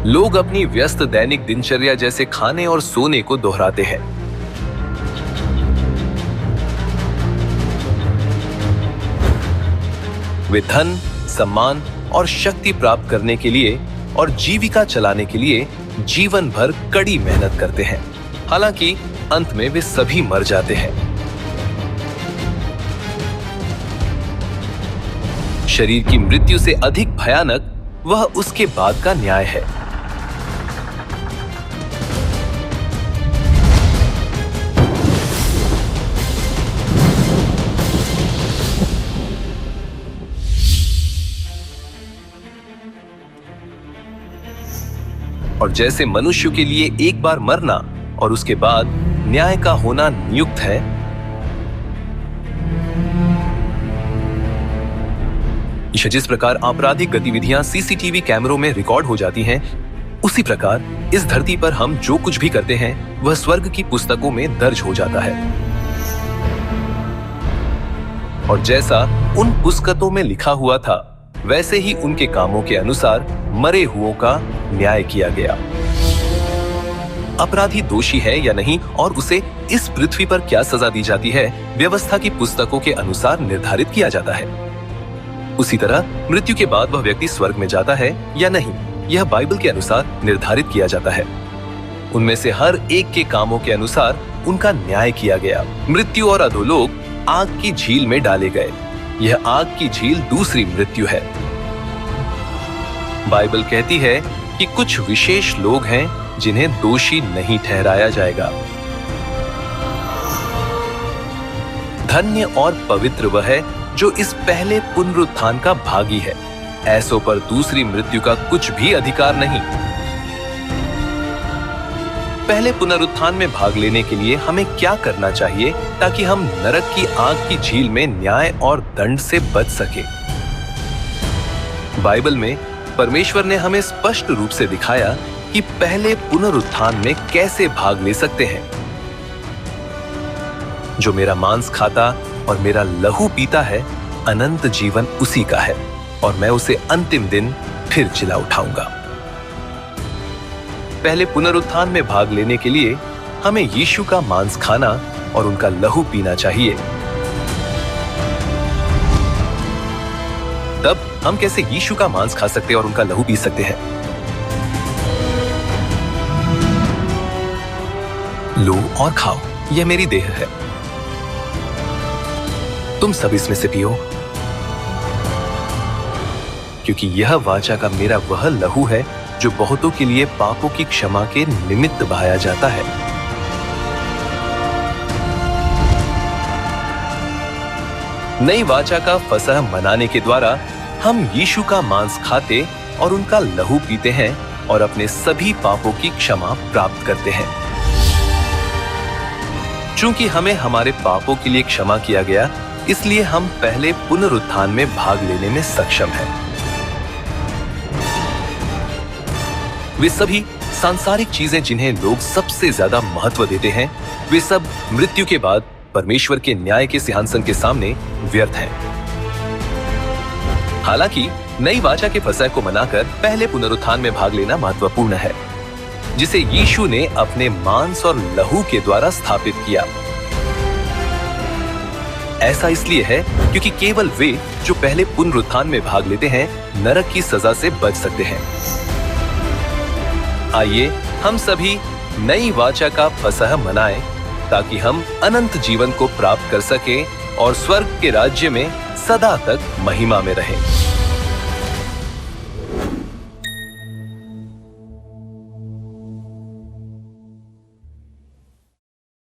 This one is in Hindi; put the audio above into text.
लोग अपनी व्यस्त दैनिक दिनचर्या जैसे खाने और सोने को दोहराते हैं। वे धन, सम्मान और शक्ति प्राप्त करने के लिए और जीविका चलाने के लिए जीवन भर कड़ी मेहनत करते हैं। हालांकि अंत में वे सभी मर जाते हैं। शरीर की मृत्यु से अधिक भयानक वह उसके बाद का न्याय है। और जैसे मनुष्य के लिए एक बार मरना और उसके बाद न्याय का होना नियुक्त है, जिस प्रकार आपराधिक गतिविधियां सीसीटीवी कैमरों में रिकॉर्ड हो जाती हैं, उसी प्रकार इस धरती पर हम जो कुछ भी करते हैं वह स्वर्ग की पुस्तकों में दर्ज हो जाता है। और जैसा उन पुस्तकों में लिखा हुआ था, वैसे ही उनके कामों के अनुसार मरे हुओं का न्याय किया गया। अपराधी दोषी है या नहीं और उसे इस पृथ्वी पर क्या सजा दी जाती है, व्यवस्था की पुस्तकों के अनुसार निर्धारित किया जाता है। उसी तरह मृत्यु के बाद वह व्यक्ति स्वर्ग में जाता है या नहीं, यह बाइबल के अनुसार निर्धारित किया जाता है। उनमें से हर एक के कामों के अनुसार उनका न्याय किया गया। मृत्यु और अधोलोक आग की झील में डाले गए। यह आग की झील दूसरी मृत्यु है। बाइबल कहती है कि कुछ विशेष लोग हैं जिन्हें दोषी नहीं ठहराया जाएगा। धन्य और पवित्र वह है जो इस पहले पुनरुत्थान का भागी है। ऐसों पर दूसरी मृत्यु का कुछ भी अधिकार नहीं। पहले पुनरुत्थान में भाग लेने के लिए हमें क्या करना चाहिए ताकि हम नरक की आग की झील में न्याय और दंड से बच सके? बाइबल में परमेश्वर ने हमें स्पष्ट रूप से दिखाया कि पहले पुनरुत्थान में कैसे भाग ले सकते हैं। जो मेरा मांस खाता और मेरा लहू पीता है, अनंत जीवन उसी का है और मैं उसे अंतिम दिन फिर जिला उठाऊंगा। पहले पुनरुत्थान में भाग लेने के लिए हमें यीशु का मांस खाना और उनका लहू पीना चाहिए। तब हम कैसे यीशु का मांस खा सकते और उनका लहू पी सकते हैं? लो और खाओ, यह मेरी देह है। तुम सब इसमें से पियो, क्योंकि यह वाचा का मेरा वह लहू है जो बहुतों के लिए पापों की क्षमा के निमित्त बहाया जाता है। नई वाचा का फसह मनाने के द्वारा हम यीशु का मांस खाते और उनका लहू पीते हैं और अपने सभी पापों की क्षमा प्राप्त करते हैं। चूंकि हमें हमारे पापों के लिए क्षमा किया गया, इसलिए हम पहले पुनरुत्थान में भाग लेने में सक्षम हैं। वे सभी सांसारिक चीजें जिन्हें लोग सबसे ज्यादा महत्व देते हैं, वे सब मृत्यु के बाद परमेश्वर के न्याय के सिंहासन के सामने व्यर्थ हैं। हालांकि नई वाचा के फसह को मनाकर पहले पुनरुत्थान में भाग लेना महत्वपूर्ण है, जिसे यीशु ने अपने मांस और लहू के द्वारा स्थापित किया। ऐसा इसलिए है क्योंकि केवल वे जो पहले पुनरुत्थान में भाग लेते हैं नरक की सजा से बच सकते हैं। आइए हम सभी नई वाचा का फसह मनाएं ताकि हम अनंत जीवन को प्राप्त कर सकें और स्वर्ग के राज्य में सदा तक महिमा में रहें।